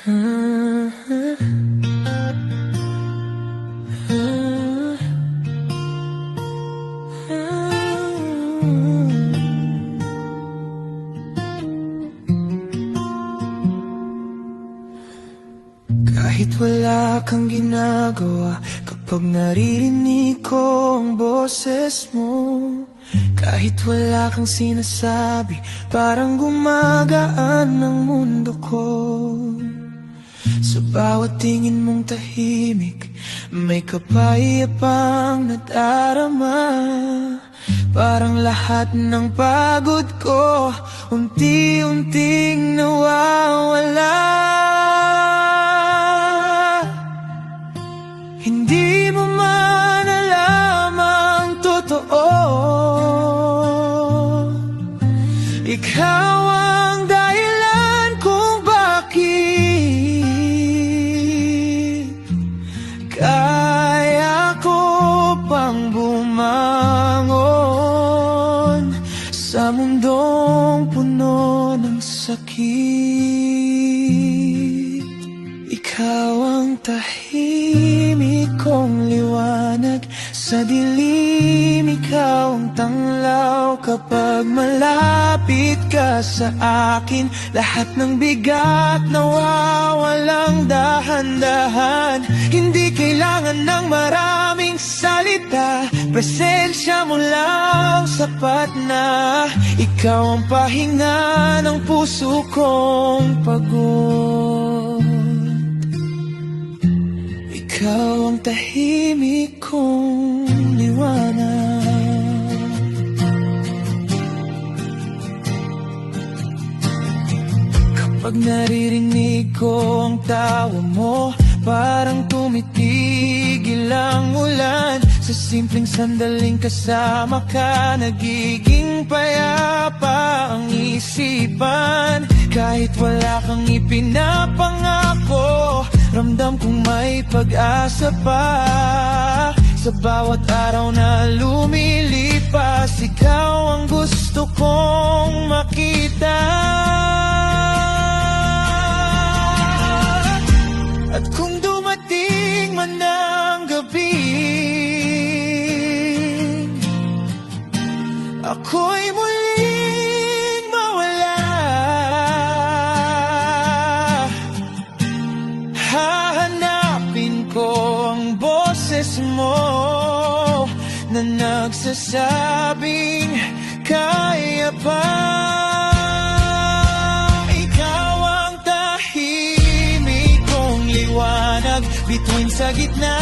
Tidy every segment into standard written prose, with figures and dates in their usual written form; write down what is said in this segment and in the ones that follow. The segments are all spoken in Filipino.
Kahit wala kang ginagawa, kapag naririnig ko ang boses mo, kahit wala kang sinasabi, parang gumagaan ang mundo ko. Sa bawat tingin mong tahimik, may kapayapang nadarama. Parang lahat ng pagod ko unti-unting nawawala. Hindi mo man alam ang totoo, ikaw ang dahilan kung bakit kaya ko pang bumangon sa mundong puno ng sakit. Ikaw ang tahimik kong liwanag sa dilim, ikaw ang tanglaw kapag malapit ka sa akin. Lahat ng bigat nawawalang dahan-dahan. Hindi kailangan ng maraming salita, presensya mo lang sapat na. Ikaw ang pahinga ng puso kong pagod. Ikaw ang tahimik kong liwanag. Kapag naririnig ko ang tawa mo, parang tumitigil ang ulan. Sa simpleng sandaling kasama ka, nagiging payapa ang isipan. Kahit wala kang ipinapangako, ramdam kong may pag-asa pa. Sa bawat araw na lumilipas, ikaw ang gusto kong makita. At kung dumating man ang gabi, ako'y muling mawala. Hahanapin ko ang boses mo na nagsasabing kaya pa. Ikaw ang tahimik kong liwanag bituin sa gitna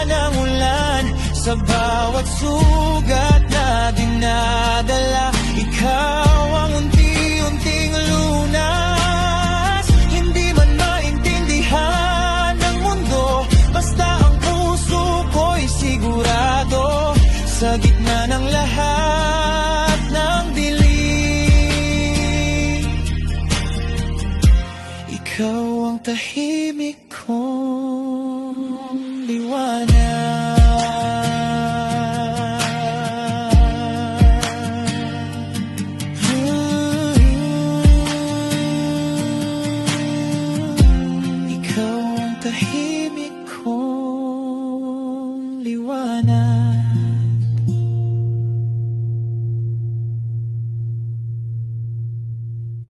ng ulan. Sa bawat sugat na dinadala, ikaw ang unti-unting lunas. Hindi man maintindihan ng mundo, basta ang puso ko'y sigurado. Sa gitna ng lahat ng dilim, ikaw ang tahimik kong liwanag.